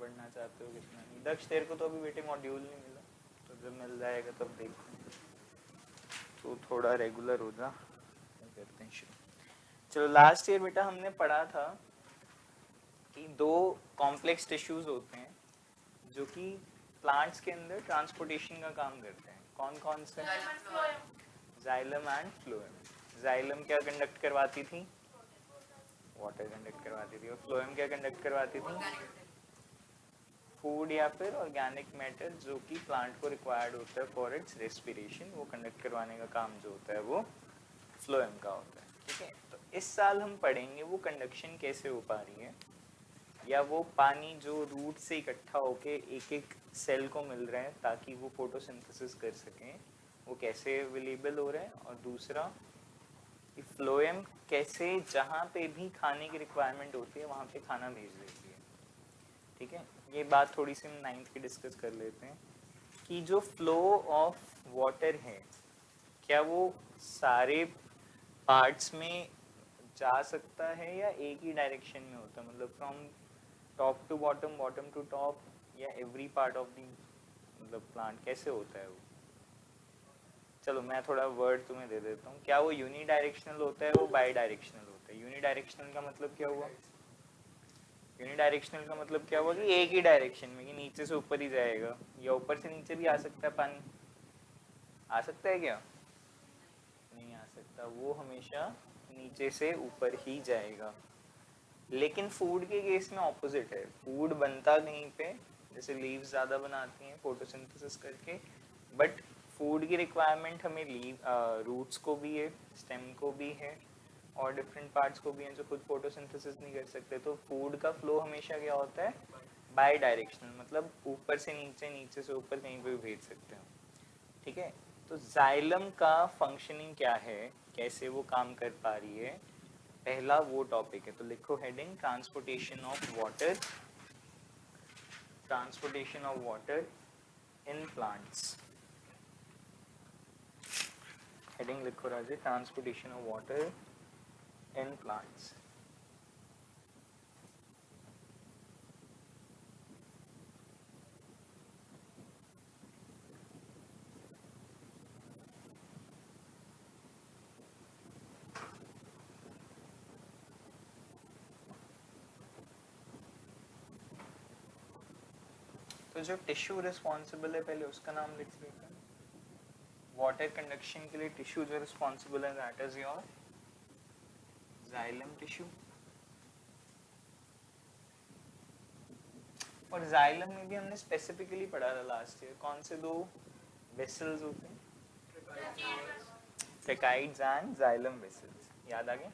पढ़ना चाहते हो कितना नहीं। दक्ष तेरे को तो अभी बेटे मॉड्यूल नहीं मिला, तो जब मिल जाएगा तब देखते हैं, तो थोड़ा रेगुलर हो जा। करते हैं शुरू। चलो लास्ट ईयर बेटा हमने पढ़ा था कि दो कॉम्प्लेक्स टिश्यूज होते हैं जो कि प्लांट्स के अंदर ट्रांसपोर्टेशन का काम करते हैं। कौन कौन से? Xylem and phloem. जाइलम क्या कंडक्ट करवाती थी? वाटर कंडक्ट करवाती थी। और फ्लोएम क्या कंडक्ट करवाती थी? फूड या फिर ऑर्गेनिक मैटर जो कि प्लांट को रिक्वायर्ड होता है फॉर इट्स रेस्पिरेशन, वो कंडक्ट करवाने का काम जो होता है वो फ्लोएम का होता है। ठीक है, तो इस साल हम पढ़ेंगे वो कंडक्शन कैसे हो पा रही है, या वो पानी जो रूट से इकट्ठा होके एक एक सेल को मिल रहा है ताकि वो फोटोसिंथेसिस कर सकें, वो कैसे अवेलेबल हो रहा है। और दूसरा कि फ्लोएम कैसे जहाँ पे भी खाने की रिक्वायरमेंट होती है वहाँ पे खाना भेज देती है। ठीक है, ये बात थोड़ी सी हम 9th की डिस्कस कर लेते हैं कि जो फ्लो ऑफ वाटर है क्या वो सारे पार्ट्स में जा सकता है या एक ही डायरेक्शन में होता है, मतलब from top to bottom, bottom to top, या एवरी पार्ट ऑफ दी मतलब प्लांट, कैसे होता है वो? चलो मैं थोड़ा वर्ड तुम्हें दे देता हूँ। क्या वो यूनी डायरेक्शनल होता है, वो बाई डायरेक्शनल होता है? यूनी डायरेक्शनल का मतलब क्या हुआ? यूनी डायरेक्शनल का मतलब क्या हुआ कि एक ही डायरेक्शन में, कि नीचे से ऊपर ही जाएगा, या ऊपर से नीचे भी आ सकता है पानी? आ सकता है क्या? नहीं आ सकता, वो हमेशा नीचे से ऊपर ही जाएगा। लेकिन फूड के केस में ऑपोजिट है, फूड बनता कहीं पे, जैसे लीव्स ज़्यादा बनाती हैं फोटोसिंथेसिस करके, बट फूड की रिक्वायरमेंट हमें लीव रूट्स को भी है, स्टेम को भी है, और डिफरेंट पार्ट्स को भी हैं जो खुद फोटोसिंथेसिस नहीं कर सकते। तो फूड का फ्लो हमेशा क्या होता है? बाई डायरेक्शनल, मतलब ऊपर से नीचे, नीचे से ऊपर, कहीं पे भी भेज सकते हो। ठीक है, तो जाइलम का फंक्शनिंग क्या है, कैसे वो काम कर पा रही है, पहला वो टॉपिक है। तो लिखो heading, transportation of water, transportation of water in plants. Heading लिखो Raje, transportation of water in plants. तो जो टिश्यू रिस्पॉन्सिबल है पहले उसका नाम लिख लेते हैं। वाटर कंडक्शन के लिए टिश्यू जो रिस्पॉन्सिबल है that is your xylem tissue. और जाइलम में भी हमने स्पेसिफिकली पढ़ा था लास्ट ईयर, कौन से दो वेसल्स होते हैं? ट्रैकाइड्स एंड जाइलम वेसल्स, याद आ गया?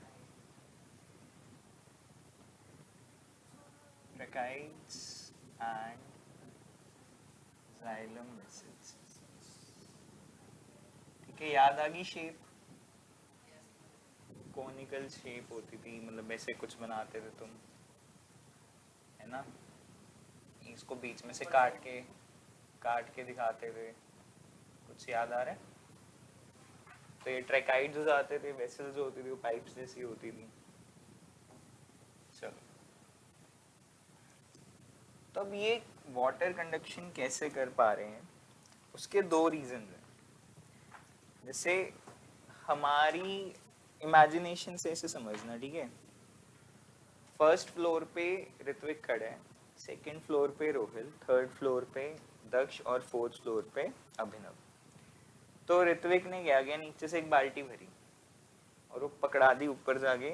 ट्रैकाइड्स एंड जाइलम वेसल्स। ठीक है, याद आ गई शेप? कोनिकल शेप होती थी, मतलब ऐसे कुछ बनाते थे तुम, है ना? इसको बीच में से काट के दिखाते थे, कुछ याद आ रहा है? तो ये ट्रैकाइड्स जो आते थे, वेसल्स जो होती थी वो पाइप्स जैसी होती थी। चलो, तो अब ये वाटर कंडक्शन कैसे कर पा रहे हैं, उसके दो रीजन हैं। जैसे हमारी इमेजिनेशन से ऐसे समझना, ठीक है? फर्स्ट फ्लोर पे ऋत्विक खड़े हैं, सेकंड फ्लोर पे रोहिल, थर्ड फ्लोर पे दक्ष, और फोर्थ फ्लोर पे अभिनव। तो ऋत्विक ने क्या किया, नीचे से एक बाल्टी भरी और वो पकड़ा दी ऊपर जाके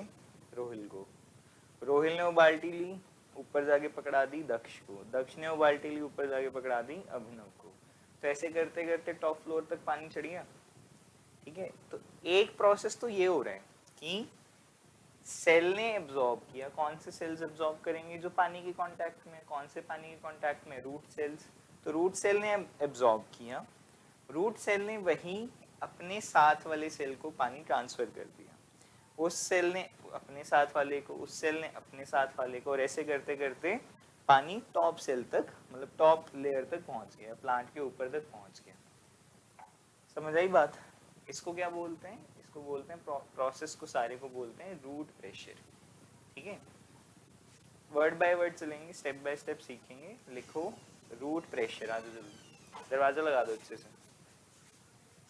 रोहिल को। रोहिल ने वो बाल्टी ली, ऊपर जाके पकड़ा दी दक्ष को। दक्ष ने वो बाल्टी ली, ऊपर जाके पकड़ा दी अभिनव को। तो ऐसे करते करते टॉप फ्लोर तक पानी चढ़ गया। ठीक है, तो एक प्रोसेस तो ये हो रहा है कि सेल ने एब्जॉर्ब किया। कौन से सेल्स एब्जॉर्ब करेंगे? जो पानी के कांटेक्ट में। कौन से पानी के कांटेक्ट में? Root cells. तो रूट सेल ने एब्जॉर्ब किया, रूट सेल ने वही अपने साथ वाले सेल को पानी ट्रांसफर कर दिया, उस सेल ने अपने साथ वाले को, उस सेल ने अपने साथ वाले को, और ऐसे करते करते पानी टॉप सेल तक, मतलब टॉप लेयर तक पहुंच गया, प्लांट के ऊपर तक पहुंच गया। समझ आई बात? इसको क्या बोलते हैं? इसको बोलते हैं, प्रोसेस को सारे को बोलते हैं रूट प्रेशर। ठीक है, वर्ड बाय वर्ड चलेंगे, स्टेप बाय स्टेप सीखेंगे। लिखो रूट प्रेशर, आ जाओ जल्दी, दरवाजा लगा दो अच्छे से।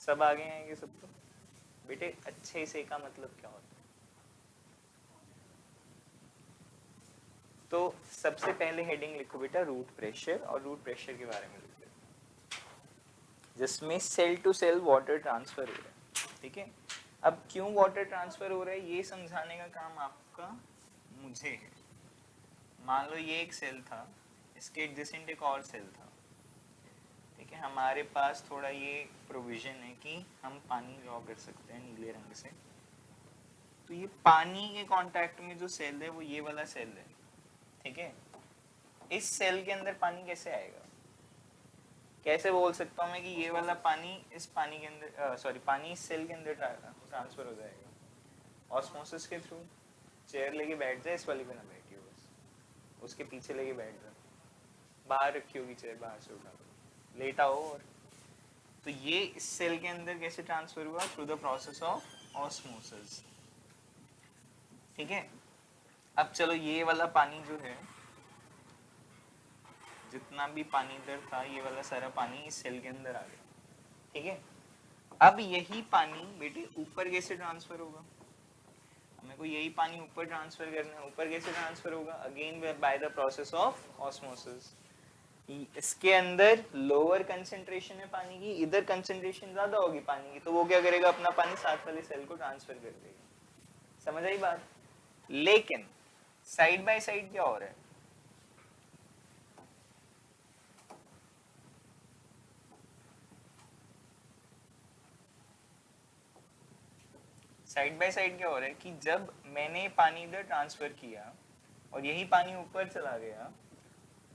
सब आगे आएंगे सबको। बेटे अच्छे से का मतलब क्या होता है? तो सबसे पहले हेडिंग लिखो बेटा रूट प्रेशर, और रूट प्रेशर के बारे में लिखो जिसमें cell to cell water transfer हो रहा है। ठीक है, अब क्यों वाटर ट्रांसफर हो रहा है ये समझाने का काम आपका मुझे है। मान लो ये एक सेल था, इसके एडजेसेंट एक और सेल था। ठीक है, हमारे पास थोड़ा ये प्रोविजन है कि हम पानी ड्रॉ कर सकते हैं नीले रंग से। तो ये पानी के कांटेक्ट में जो सेल है वो ये वाला सेल है। ठीक है, इस सेल के अंदर पानी कैसे आएगा? कैसे बोल सकता हूँ मैं कि ये वाला पानी इस पानी के अंदर, सॉरी पानी इस सेल के अंदर ट्रांसफर हो जाएगा ऑस्मोसिस के थ्रू। चेयर लेके बैठ जाए, इस वाली पे ना बैठी हो, बस उसके पीछे लेके बैठ जाए, बाहर रखी होगी चेयर, बाहर से उठा लो, लेटा हो। और तो ये इस सेल के अंदर कैसे ट्रांसफर हुआ? Through the process of osmosis. ठीक है, अब चलो ये वाला पानी जो है, जितना भी पानी इधर था ये वाला सारा पानी इस सेल के अंदर आ गया। ठीक है, अब यही पानी बेटे ऊपर कैसे ट्रांसफर होगा? हमें को यही पानी ऊपर ट्रांसफर करना है। ऊपर कैसे ट्रांसफर होगा? Again by the process of osmosis. इसके अंदर लोअर कंसेंट्रेशन है पानी की, इधर कंसेंट्रेशन ज्यादा होगी पानी की, तो वो क्या करेगा? अपना पानी साथ वाले सेल को ट्रांसफर कर देगा। समझ आई बात? लेकिन साइड बाय साइड क्या हो रहा है? साइड बाय साइड क्या हो रहा है कि जब मैंने पानी इधर ट्रांसफर किया और यही पानी ऊपर चला गया,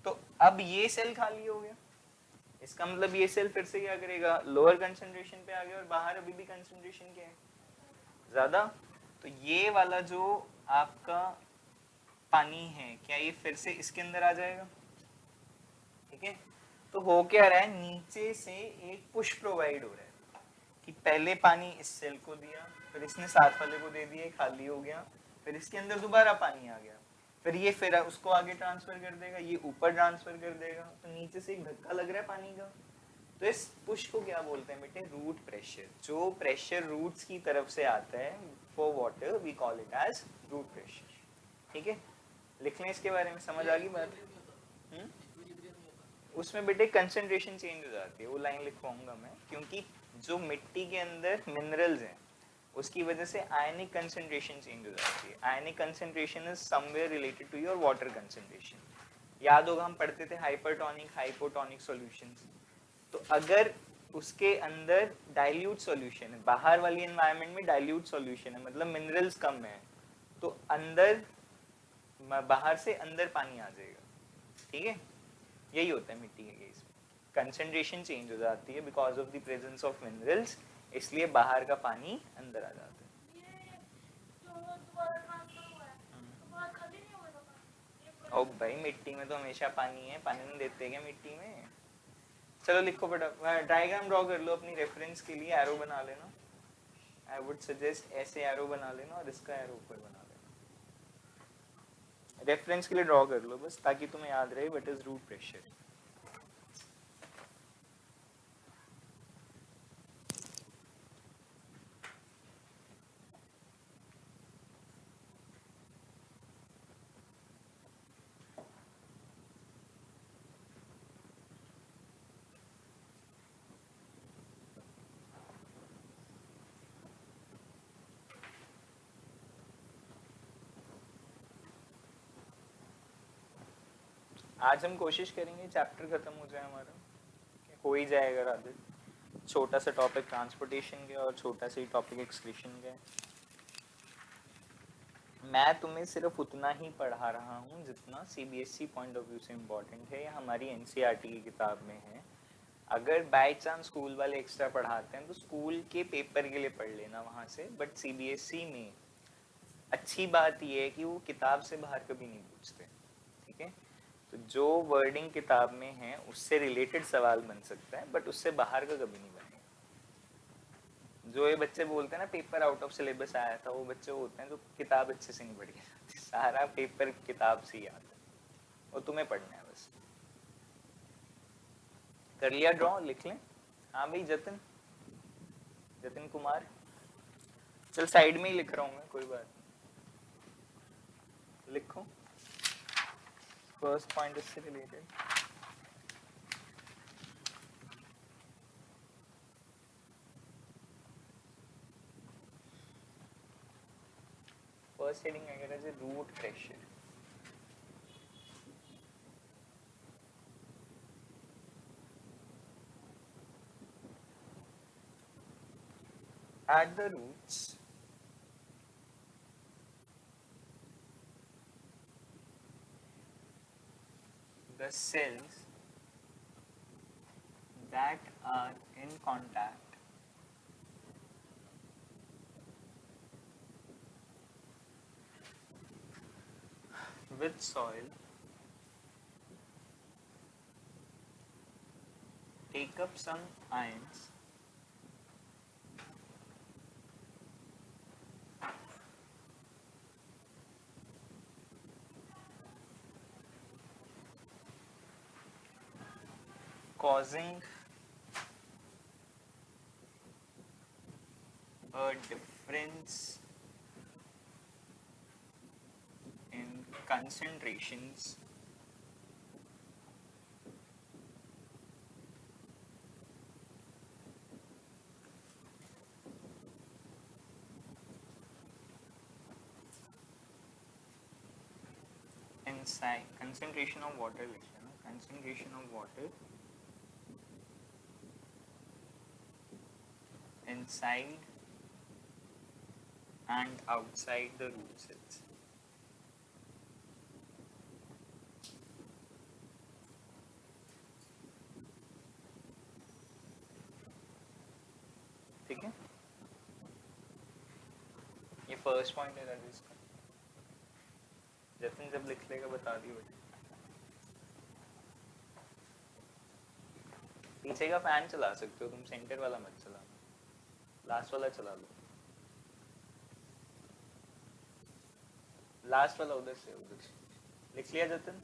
तो अब ये सेल खाली हो गया। इसका मतलब ये सेल फिर से क्या करेगा? लोअर कंसंट्रेशन पे आ गया, और बाहर अभी भी कंसंट्रेशन क्या है? ज्यादा। तो ये वाला जो आपका पानी है, क्या ये फिर से इसके अंदर आ जाएगा? ठीक है, तो हो क्या रहा है? नीचे से एक पुश प्रोवाइड हो रहा है कि पहले पानी इस सेल को दिया, फिर इसने साथ वाले को दे दिया, खाली हो गया, फिर इसके अंदर दोबारा पानी आ गया, फिर उसको आगे ट्रांसफर कर देगा, ये ऊपर ट्रांसफर कर देगा। तो नीचे से एक धक्का लग रहा है पानी का। तो इस पुश को क्या बोलते हैं बेटे? Root pressure. जो प्रेशर रूट्स की तरफ से आता है for water we call it as root pressure. ठीक है, लिख लें इसके बारे में, समझ आ गई बात? उसमें बेटे कंसंट्रेशन चेंज हो जाती है, वो लाइन लिखवाऊंगा मैं, क्योंकि जो मिट्टी के अंदर मिनरल्स हैं उसकी वजह से आयनिक कंसंट्रेशन चेंज हो जाती है। Ionic concentration is somewhere related to your water concentration. याद होगा हम पढ़ते थे हाइपरटोनिक हाइपोटोनिक सॉल्यूशंस। तो अगर उसके अंदर डाइल्यूट सॉल्यूशन है, बाहर वाली एनवायरनमेंट में डाइल्यूट सॉल्यूशन है, मतलब मिनरल्स कम है, तो अंदर बाहर से अंदर पानी आ जाएगा। ठीक है, यही होता है मिट्टी के केस में, कंसंट्रेशन चेंज हो जाती है because of the presence of minerals, इसलिए बाहर का पानी अंदर आ जाता है। ओ भाई मिट्टी में तो हमेशा पानी है, पानी नहीं देते क्या मिट्टी में? चलो लिखो बेटा, डायग्राम ड्रॉ कर लो अपनी रेफरेंस के लिए, एरो बना लेना। आई वुड सजेस्ट ऐसे एरो बना लेना और इसका एरो ऊपर बना लेना। रेफरेंस के लिए ड्रॉ कर लो बस, ताकि तुम्हें याद रहे व्हाट इज रूट प्रेशर। आज हम कोशिश करेंगे चैप्टर खत्म हो जाए हमारा, हो ही जाएगा राधे। छोटा सा टॉपिक ट्रांसपोर्टेशन का और छोटा सा ही टॉपिक एक्सक्रीशन का। मैं तुम्हें सिर्फ उतना ही पढ़ा रहा हूँ जितना सीबीएसई पॉइंट ऑफ व्यू से इम्पोर्टेंट है या हमारी एनसीईआरटी की किताब में है। अगर बाय चांस स्कूल वाले एक्स्ट्रा पढ़ाते हैं तो स्कूल के पेपर के लिए पढ़ लेना वहाँ से, बट सीबीएसई में अच्छी बात यह है कि वो किताब से बाहर कभी नहीं पूछते। ठीक है, तो जो वर्डिंग किताब में है उससे रिलेटेड सवाल बन सकता है, बट उससे बाहर का कभी नहीं बनेगा। जो ये बच्चे बोलते हैं ना पेपर आउट ऑफ सिलेबस आया था, वो बच्चे होते हैं जो किताब अच्छे से नहीं पढ़ी, सारा पेपर किताब से ही आता है। वो तुम्हें पढ़ना है बस। कर लिया ड्रॉ? लिख लें। हाँ भाई जतिन, जतिन कुमार। चल साइड में ही लिख रहा हूँ मैं, कोई बात नहीं, लिखो। फर्स्ट पॉइंट इससे रिलेटेड। फर्स्ट हेडिंग अगर है root pressure. At the roots, the cells that are in contact with soil take up some ions causing a difference in concentrations inside concentration of water, concentration of water inside and outside the root cells. ठीक है, ये first point है राजेश का। जतिन जब लिख लेगा बता दी बेटा। पीछे का फैन चला सकते हो तुम, सेंटर वाला मत चला, लास्ट वाला चला लो। लास्ट वाला उधर से लिख लिया जतिन?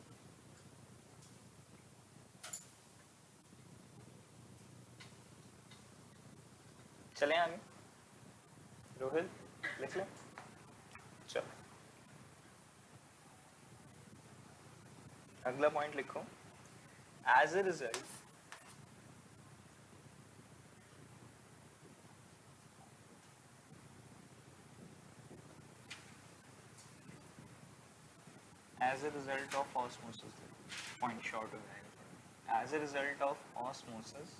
चले आगे, रोहित लिख ले। चलो अगला पॉइंट लिखो। As a result as a result of osmosis, point short हो जाएगा। as a result of osmosis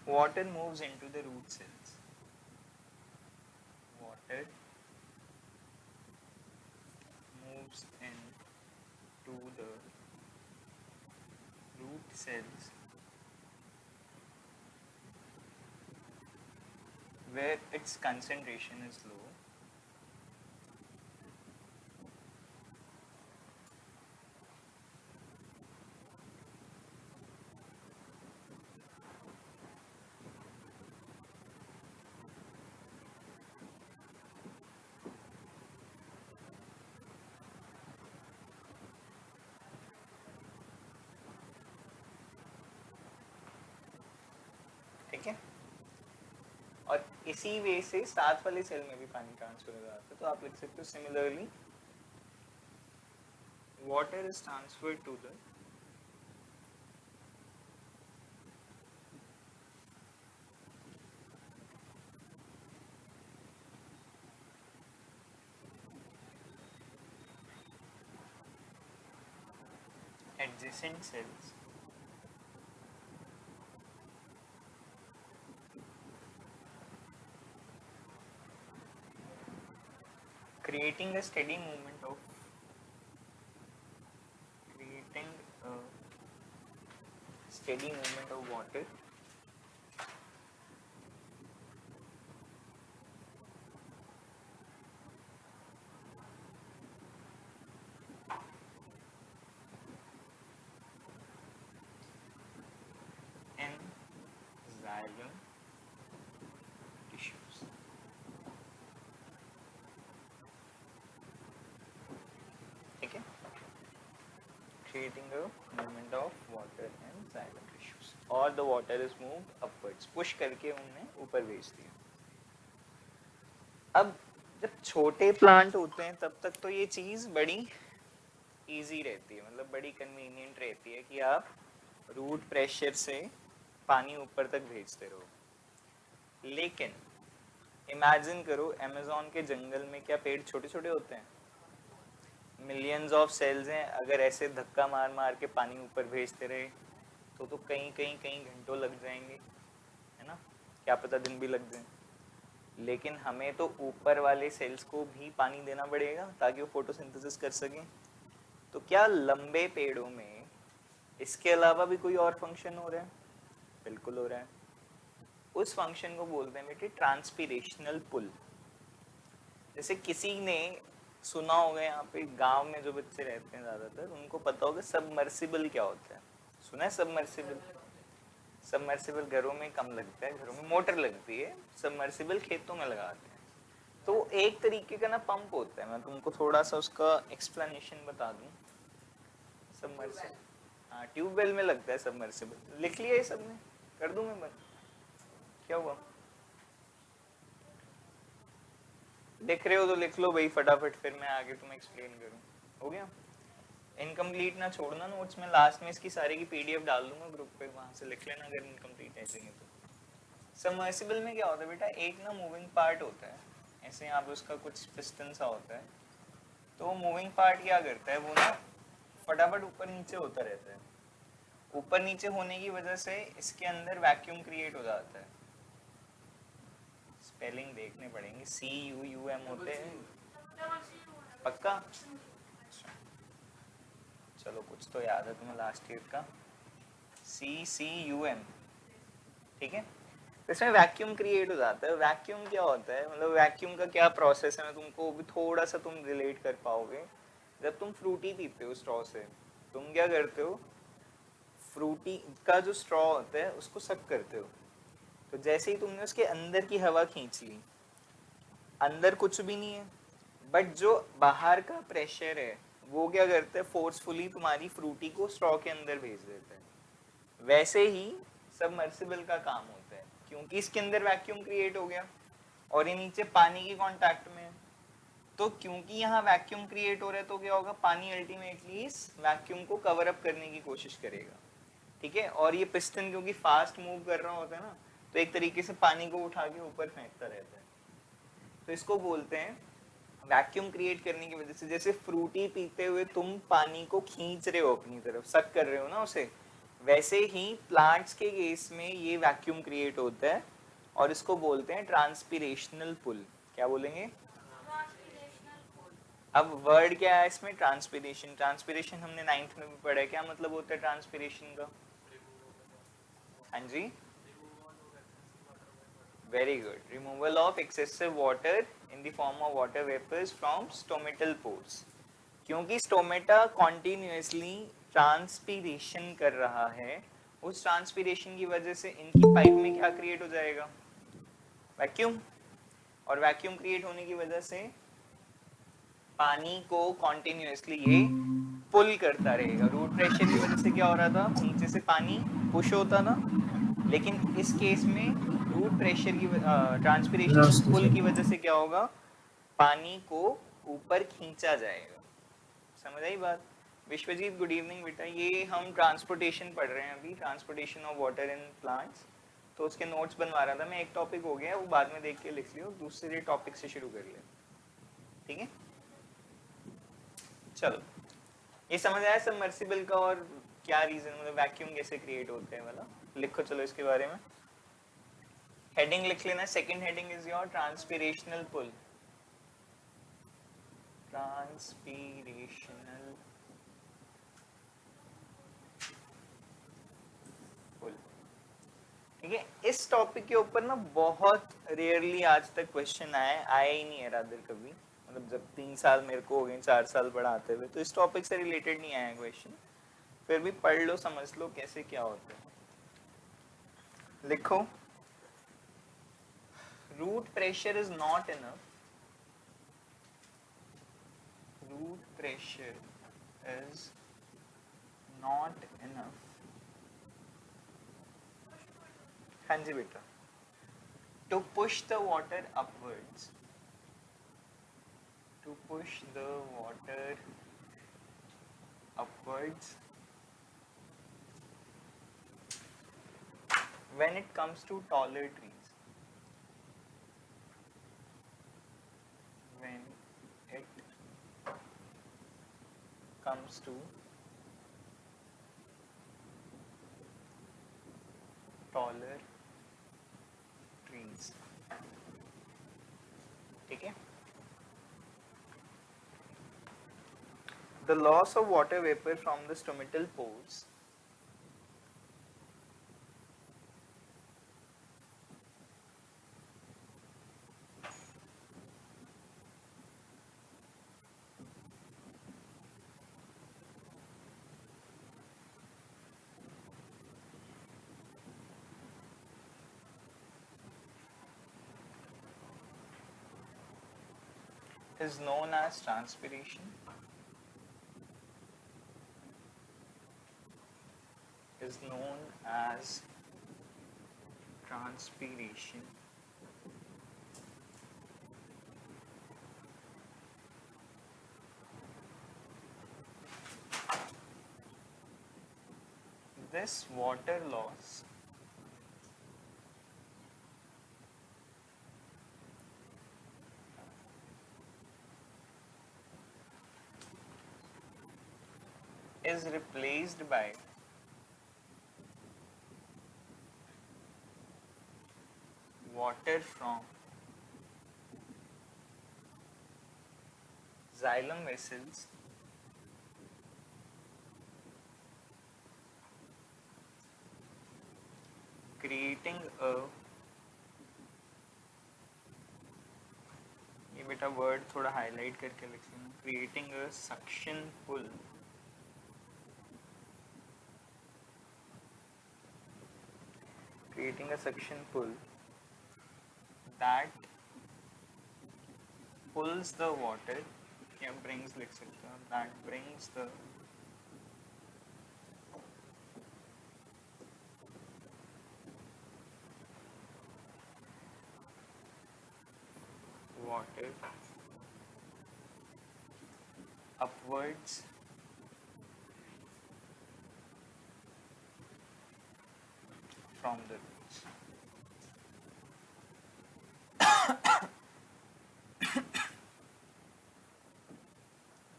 water moves into the root cells. Water moves into the root cells where its concentration is low ठीक है। और इसी वे से साथ वाले cell में भी पानी ट्रांसफर हो जाता है, तो आप लिख सकते हो similarly water is transferred to the adjacent cells creating a steady movement of water in xylem tissues. creating a movement of water in xylem tissues or the water is moved upwards, push करके उन्हें ऊपर भेज दिया. अब जब छोटे plant होते हैं तब तक तो ये चीज बड़ी इजी रहती है, मतलब बड़ी कन्वीनियंट रहती है कि आप रूट प्रेशर से पानी ऊपर तक भेजते रहो. लेकिन इमेजिन करो अमेज़न के जंगल में क्या पेड़ छोटे छोटे होते हैं, मिलियंस ऑफ सेल्स हैं. अगर ऐसे धक्का मार मार के पानी ऊपर भेजते रहे तो कई घंटों लग जाएंगे, है ना, क्या पता दिन भी लग जाए. लेकिन हमें तो ऊपर वाले सेल्स को भी पानी देना पड़ेगा ताकि वो फोटोसिंथेसिस कर सकें. तो क्या लंबे पेड़ों में इसके अलावा भी कोई और फंक्शन हो रहा है? बिल्कुल हो रहा है. उस फंक्शन को बोलते हैं बेटे ट्रांसपीरेशनल पुल. जैसे किसी ने सुना होगा, यहाँ पे गांव में जो बच्चे रहते हैं ज्यादातर उनको पता होगा सबमर्सिबल क्या होता है. सुना है सबमर्सिबल? सबमर्सिबल घरों में कम लगता है, घरों में मोटर लगती है, सबमर्सिबल खेतों में लगाते हैं. तो एक तरीके का ना पंप होता है. मैं तुमको थोड़ा सा उसका एक्सप्लेनेशन बता दूं. सबमर्सिबल, हाँ, ट्यूबवेल में लगता है सबमर्सिबल. लिख लिया ये सबने? कर दूं मैं बंद? क्या हुआ? देख रहे हो तो लिख लो भाई फटाफट, फिर मैं आगे तुम्हें एक्सप्लेन करूं. हो गया? इनकम्प्लीट ना छोड़ना नोट्स में, लास्ट में इसकी सारी की पीडीएफ डाल दूंगा ग्रुप पे, वहां से लिख लेना अगर इनकम्प्लीट ऐसे ही तो. सबमर्सिबल में क्या होता है बेटा, एक ना मूविंग पार्ट होता है. ऐसे यहाँ पे उसका कुछ पिस्टन सा होता है. तो मूविंग पार्ट क्या करता है, वो ना फटाफट ऊपर नीचे होता रहता है. ऊपर नीचे होने की वजह से इसके अंदर वैक्यूम क्रिएट हो जाता है. स्पेलिंग देखने पड़ेंगे, CUUM होते हैं पक्का? चलो कुछ तो याद है तुम्हें लास्ट ईयर का, CCUM, ठीक है. इसमें वैक्यूम क्रिएट हो जाता है. वैक्यूम क्या होता है, मतलब वैक्यूम का क्या प्रोसेस है, मैं तुमको भी थोड़ा सा तुम रिलेट कर पाओगे. जब तुम फ्रूटी पीते हो स्ट्रॉ से, तुम क्या करते हो, फ्रूटी का जो स्ट्रॉ होता है उसको सक करते हो. तो जैसे ही तुमने उसके अंदर की हवा खींच ली, अंदर कुछ भी नहीं है, बट जो बाहर का प्रेशर है वो क्या करता है, फोर्सफुली तुम्हारी फ्रूटी को स्ट्रॉ के अंदर भेज देता है. वैसे ही सबमर्सिबल का काम होता है, क्योंकि इसके अंदर वैक्यूम क्रिएट हो गया और ये नीचे पानी के कांटेक्ट में है. तो क्योंकि यहाँ वैक्यूम क्रिएट हो रहा है तो क्या होगा, पानी अल्टीमेटली इस वैक्यूम को कवर अप करने की कोशिश करेगा. ठीक है. और ये पिस्टन क्योंकि फास्ट मूव कर रहा होता है ना, तो एक तरीके से पानी को उठा के ऊपर फेंकता रहता है. तो इसको बोलते हैं वैक्यूम क्रिएट करने की वजह से. जैसे फ्रूटी पीते हुए तुम पानी को खींच रहे हो अपनी तरफ, सक कर रहे हो ना उसे, वैसे ही प्लांट्स के केस में ये वैक्यूम क्रिएट होता है और इसको बोलते हैं ट्रांसपीरेशनल पुल. क्या बोलेंगे? अब वर्ड क्या है इसमें, ट्रांसपीरेशन. ट्रांसपीरेशन हमने 9th में भी पढ़ा है. क्या मतलब होता है ट्रांसपीरेशन का? हाँ जी, very good. Removal of excessive water in the form of water vapours from stomatal pores. क्योंकि स्टोमेटा कॉन्टिन्यूसली ट्रांसपीरेशन कर रहा है, उस ट्रांसपीरेशन की वजह से इनकी पाइप में क्या क्रिएट हो जाएगा, वैक्यूम. और वैक्यूम क्रिएट होने की वजह से पानी को कॉन्टिन्यूसली ये पुल करता रहेगा. रूट प्रेशर की वजह से क्या हो रहा था, नीचे से पानी पुश होता था. लेकिन इस केस में रूट प्रेशर की ट्रांसपीरेशन पुल की वजह से क्या होगा, पानी को ऊपर खींचा जाएगा. समझ आई बात? विश्वजीत गुड इवनिंग बेटा. ये हम ट्रांसपोर्टेशन पढ़ रहे हैं अभी, transportation of water in plants. तो उसके नोट्स बनवा रहा था मैं. एक टॉपिक हो गया, वो बाद में देख के लिख लियो, दूसरे टॉपिक से शुरू कर ले. ठीक है, चलो. ये समझ आया सबमर्सिबल का और क्या रीजन, मतलब वैक्यूम कैसे क्रिएट होते हैं वाला. लिखो चलो इसके बारे में. हेडिंग लिख लेना. सेकंड हेडिंग इज योर ट्रांसपीरेशनल पुल. ट्रांसपीरेशनल पुल. ठीक है. इस टॉपिक के ऊपर ना बहुत रेयरली आज तक क्वेश्चन आया ही नहीं है रादर कभी. मतलब जब 3 साल मेरे को हो गए, 4 साल पढ़ाते हुए, तो इस टॉपिक से रिलेटेड नहीं आया क्वेश्चन. फिर भी पढ़ लो, समझ लो कैसे क्या होता है. लिखो, root pressure is not enough. Root pressure is not enough. हाँ जी बेटा. To push the water upwards. To push the water upwards when it comes to taller trees. When it comes to taller trees. ठीक है. The loss of water vapor from the stomatal pores is known as transpiration. Is known as transpiration. This water loss is replaced by water from xylem vessels creating a, ये बेटा word थोड़ा highlight करके लिख लेना, creating a suction pull creating a suction pull that pulls the water, या brings लिख सकते हो, that brings the water upwards from the roots.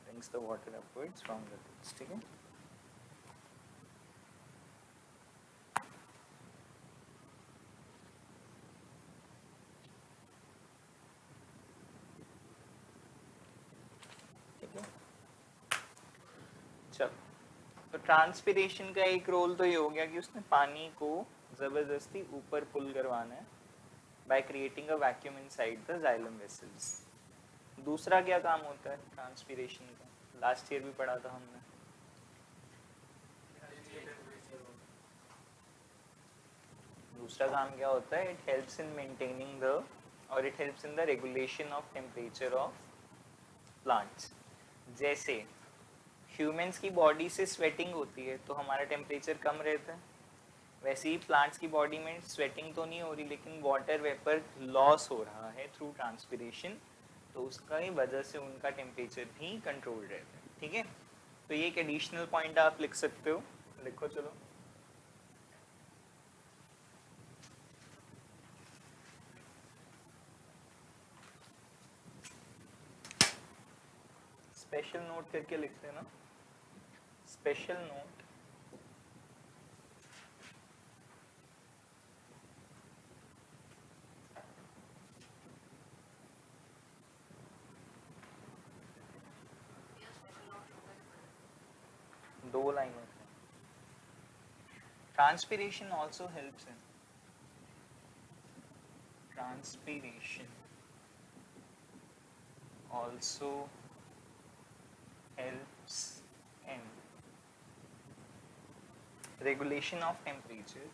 Brings the water upwards from the roots. ठीक है. ठीक है. चलो, तो ट्रांसपिरेशन का एक रोल तो ये हो गया कि उसने पानी को जबरदस्ती ऊपर पुल करवाना है by creating a vacuum inside the xylem vessels. दूसरा क्या काम होता है ट्रांसपिरेशन का, लास्ट ईयर भी पढ़ा था हमने. दूसरा काम क्या होता है, it helps in maintaining the और it helps in the regulation of temperature of plants. जैसे ह्यूमंस की बॉडी से स्वेटिंग होती है तो हमारा टेम्परेचर कम रहता है, वैसे ही प्लांट्स की बॉडी में स्वेटिंग तो नहीं हो रही लेकिन वाटर वेपर लॉस हो रहा है थ्रू ट्रांसपिरेशन, तो उसका ही वजह से उनका टेम्परेचर भी कंट्रोल रहता है. ठीक है. तो ये एक एडिशनल पॉइंट आप लिख सकते हो, लिखो. चलो, स्पेशल नोट करके लिख देना. स्पेशल नोट दो लाइनों से. Transpiration also helps in transpiration also helps in regulation of temperature.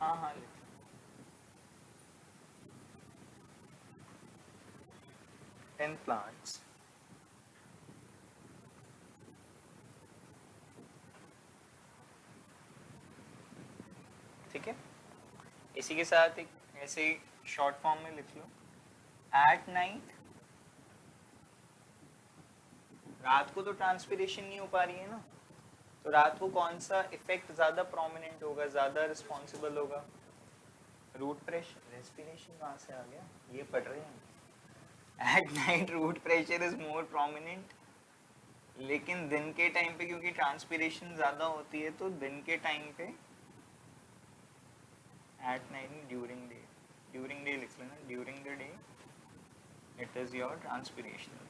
हाँ हाँ इन प्लांट्स ठीक है। इसी के साथ एक ऐसे शॉर्ट फॉर्म में लिख लो, एट नाइट, रात को तो ट्रांसपिरेशन नहीं हो पा रही है ना, तो रात को कौन सा इफेक्ट ज्यादा प्रोमिनेंट होगा, ज्यादा रिस्पॉन्सिबल होगा? रूट प्रेशर, रेस्पिरेशन कहाँ से आ गया, ये पढ़ रहे हैं। At night root pressure is more prominent, लेकिन दिन के टाइम पे क्योंकि ट्रांसपिरेशन ज्यादा होती है, तो दिन के टाइम पे at night, during day, during day लिख लेना, during the day it is your transpiration.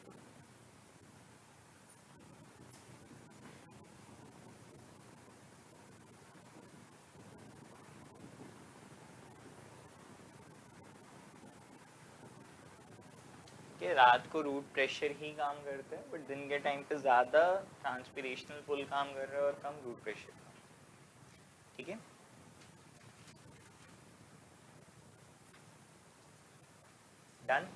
कि रात को रूट प्रेशर ही काम करता है, बट दिन के टाइम पे ज्यादा ट्रांसपिरेशनल पुल काम कर रहा है और कम रूट प्रेशर। ठीक है, डन।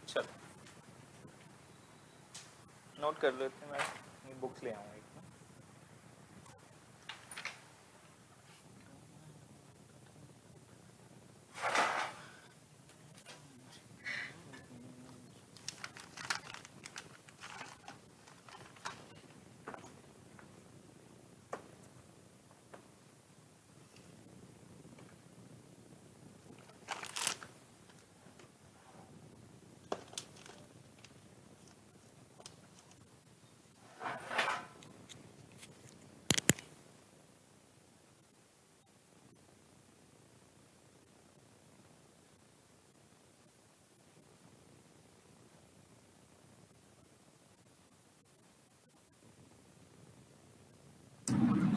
चलो नोट कर लो इतने, मैं बुक्स ले आऊँगा एक।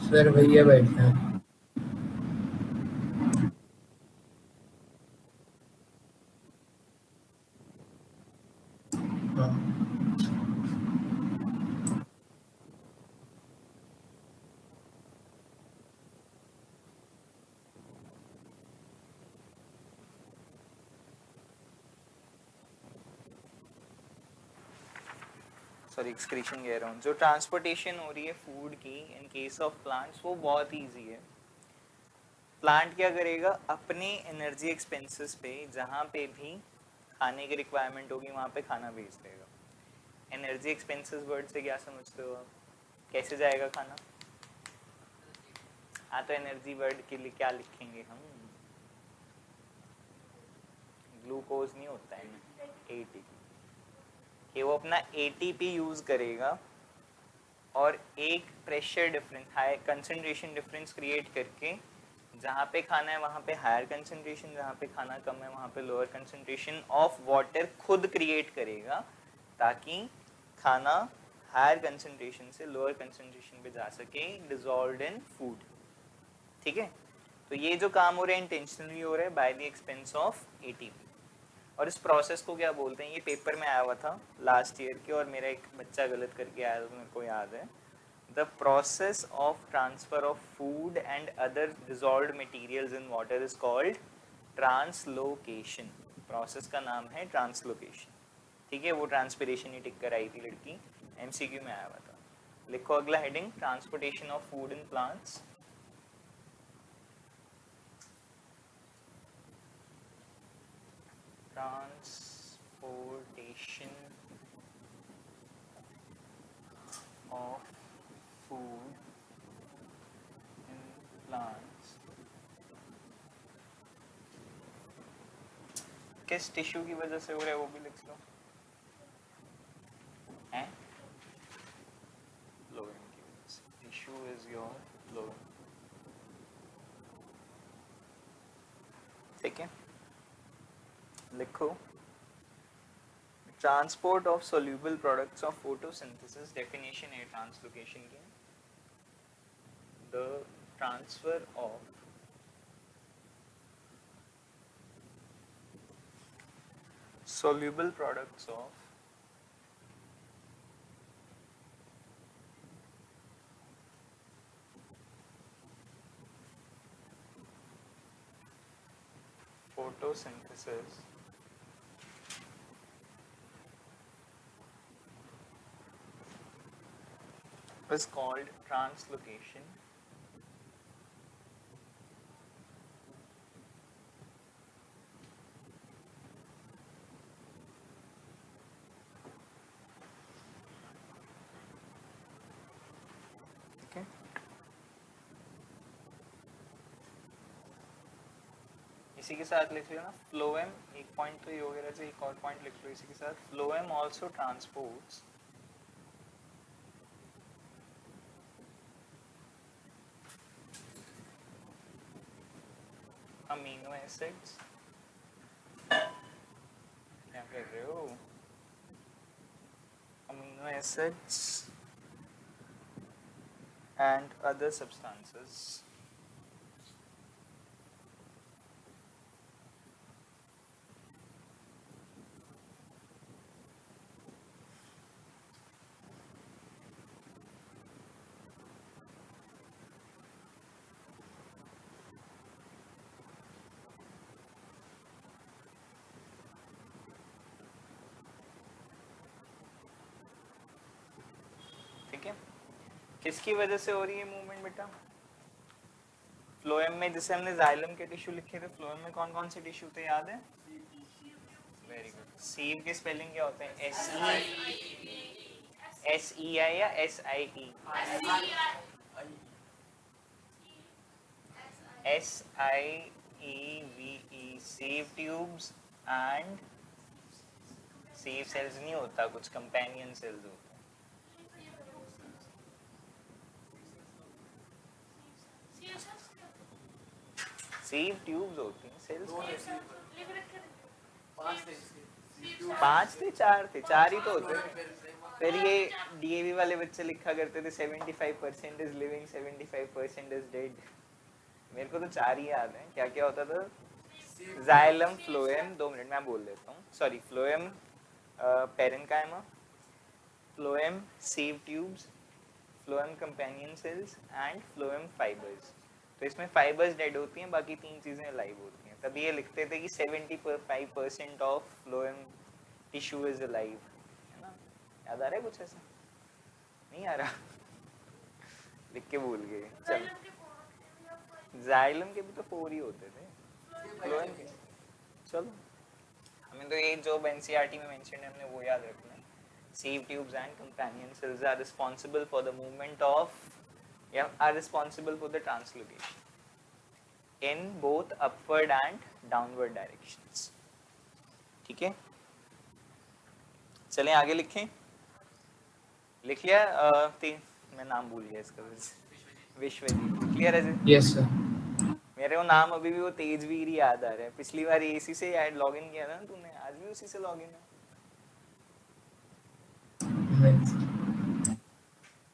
सर भैया बैठे हैं। हाँ। सॉरी एक्सक्रीशन कह रहा हूँ, जो ट्रांसपोर्टेशन हो रही है फूड की इन केस ऑफ प्लांट्स, वो बहुत इजी है। प्लांट क्या करेगा, अपने एनर्जी एक्सपेंसेस पे जहाँ पे भी खाने की रिक्वायरमेंट होगी वहाँ पे खाना भेज देगा। एनर्जी एक्सपेंसेस वर्ड से क्या समझते हो आप, कैसे जाएगा खाना? हाँ, तो एनर्जी वर्ड के लिए क्या लिखेंगे हम? ग्लूकोज नहीं होता है ना, एटीपी, कि वो अपना एटीपी यूज करेगा और एक pressure difference, high concentration difference create करके, जहाँ पे खाना है वहाँ पे हायर कंसंट्रेशन, जहाँ पे खाना कम है वहाँ पे लोअर कंसंट्रेशन ऑफ वाटर खुद क्रिएट करेगा, ताकि खाना हायर कंसंट्रेशन से लोअर कंसंट्रेशन पे जा सके, डिजॉल्व्ड इन फूड। ठीक है, तो ये जो काम हो रहा है इंटेंशनली हो रहा है by the expense of ATP. और इस प्रोसेस को क्या बोलते हैं, ये पेपर में आया हुआ था लास्ट ईयर के, और मेरा एक बच्चा गलत करके आया था, मेरे को याद है। The process of transfer of food and other dissolved materials in water is called translocation. Process का नाम है ट्रांसलोकेशन। ठीक है, वो ट्रांसपिरेशन ही टिक कर आई थी लड़की, एमसीक्यू में आया हुआ था। लिखो अगला heading, transportation of food in plants. Transportation of food in plants। किस टिश्यू की वजह से हो रहा है वो भी लिख लो, हैं? फ्लोएम की वजह से, टिश्यू इज योर फ्लोएम। ठीक है, लिखो transport of soluble products of photosynthesis, definition है ट्रांसलोकेशन की, the transfer of soluble products of photosynthesis is called translocation. Okay. इसी के साथ लिख लो ना फ्लोएम, एक पॉइंट तो ये हो गया, एक और पॉइंट लिख लो इसी के साथ, phloem also transports amino acids, क्या कर रहे हो, amino acids and other substances ठीक है। किसकी वजह से हो रही है मूवमेंट बेटा? फ्लोएम में जैसे हमने जाइलम के टिश्यू लिखे थे, फ्लोएम में कौन कौन से टिश्यू थे याद है? Very good. सीव के स्पेलिंग क्या होते हैं? एस ई आई या S I E? S I E V E, sieve tubes and sieve cells नहीं होता, कुछ कंपेनियन सेल्स होते हैं। सीव ट्यूब्स होती हैं, सेल्स 5 थे 4 थे, 4 ही तो होते थे। फिर ये डीएवी वाले बच्चे लिखा करते थे 75% इज लिविंग 75% इज डेड। मेरे को तो 4 ही याद है। क्या क्या होता था? जाइलम, फ्लोएम, 2 मिनट मैं बोल देता हूँ, sorry, phloem parenchyma, phloem sieve tubes, phloem companion cells and phloem fibres. तो इसमें फाइबर्स डेड होती हैं, बाकी 3 चीजें लाइव होती हैं। तभी ये लिखते थे कि 75% of phloem tissue is alive, है ना? याद आ रहा है कुछ ऐसा? नहीं आ रहा? लिख के भूल गए। चल, जाइलम के भी तो 4 ही होते थे, फ्लोएम के। चलो, हमें तो ये जो एनसीईआरटी में मेंशन है हमने वो याद रखना है। Sieve tubes and companion cells are responsible for the movement of, are responsible for the translocation in both upward and downward directions. ठीक है, चलें आगे लिखें। लिख लिया? मैं नाम भूल गया इसका, विश्वजीत। क्लियर है जी? Yes sir. मेरे को नाम अभी भी वो तेजवीर ही याद आ रहा है। पिछली बार इसी से ऐड लॉगिन किया था ना तूने, आज भी उसी से लॉगिन है?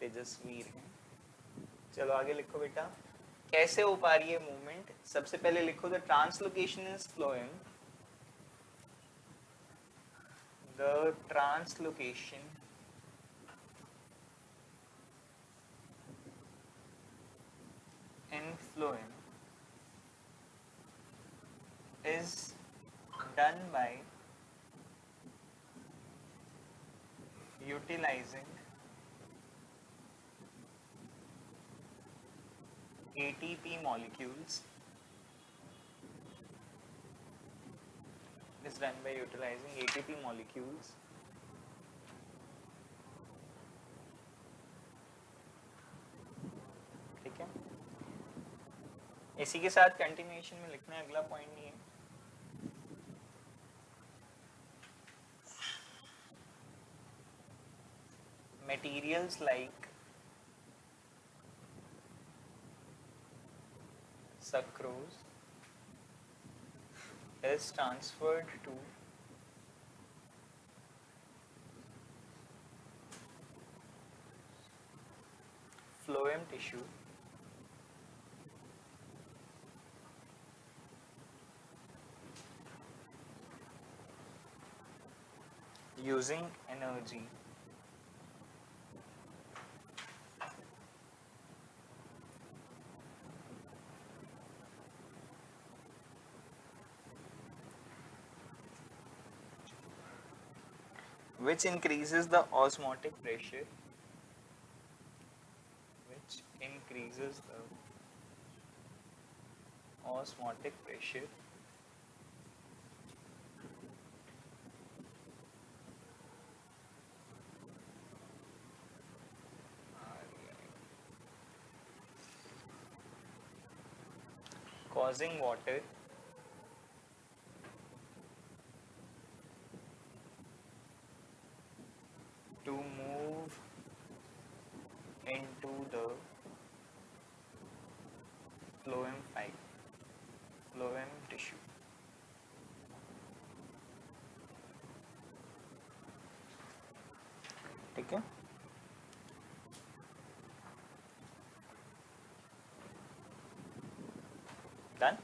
तेजस्वीर है। चलो आगे लिखो बेटा, कैसे हो पा रही है मूवमेंट? सबसे पहले लिखो the translocation is flowing, the translocation in flowing is done by utilizing ATP molecules, is done by utilizing ATP molecules ठीक है। इसी के साथ कंटिन्यूएशन में लिखना है, अगला पॉइंट नहीं है। Materials like sucrose is transferred to phloem tissue using energy which increases the osmotic pressure, which increases the osmotic pressure causing water to move into the phloem tissue. ठीक है, डन।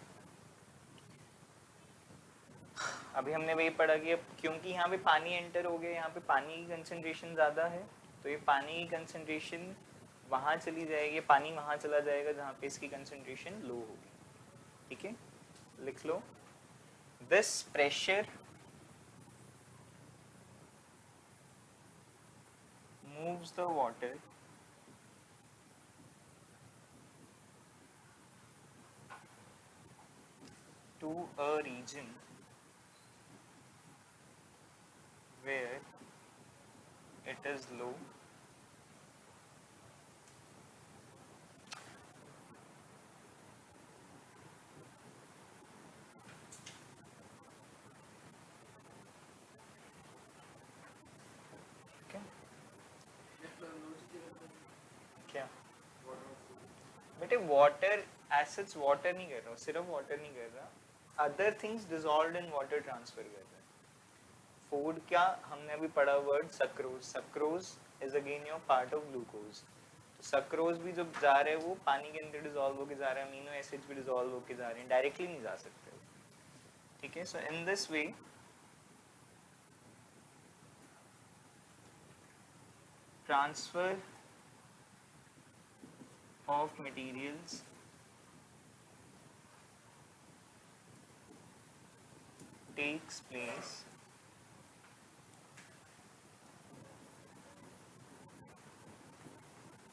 अभी हमने वही पढ़ा कि अब क्योंकि यहाँ पे पानी एंटर हो गया, यहाँ पे पानी की कंसंट्रेशन ज़्यादा है, तो ये पानी की कंसंट्रेशन वहाँ चली जाएगी, पानी वहाँ चला जाएगा जहाँ पे इसकी कंसंट्रेशन लो होगी। ठीक है, लिख लो, this pressure moves the water to a region where it is low क्या बेटे, वाटर एसिड्स वाटर नहीं कर रहा हूँ, सिर्फ वाटर नहीं कर रहा, other things dissolved in water transfer कर रहा है। फूड क्या हमने अभी पढ़ा word sucrose, sucrose is again your part of glucose, तो सक्रोज भी जो जा रहे हैं वो पानी के अंदर डिसॉल्व होके जा रहे हैं, अमीनो एसिड्स भी डिसॉल्व होके जा रहे हैं, डायरेक्टली नहीं जा सकते। ठीक है, so in this way transfer of materials takes place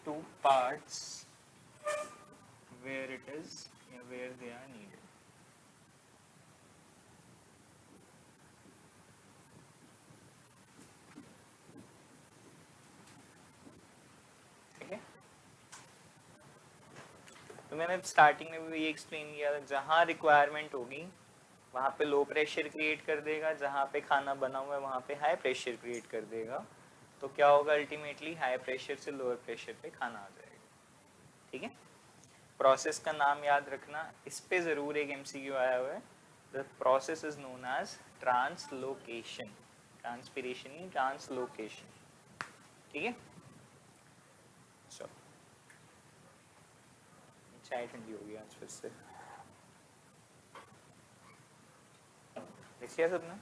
to parts where it is where they are needed. ठीक है, तो मैंने स्टार्टिंग में भी ये एक्सप्लेन किया था, जहाँ रिक्वायरमेंट होगी वहाँ पे लो प्रेशर क्रिएट कर देगा, जहाँ पे खाना बना हुआ है वहाँ पे हाई प्रेशर क्रिएट कर देगा, तो क्या होगा अल्टीमेटली हाई प्रेशर से लोअर प्रेशर पे खाना आ जाएगा। ठीक है, प्रोसेस का नाम याद रखना, इस पे ज़रूर एक एमसीक्यू आया हुआ है, the process is known as translocation, transpiration नहीं ट्रांसलोकेशन। ठीक है, चलो चाय ठंडी होगी आज फिर से, लिख लिया सबने?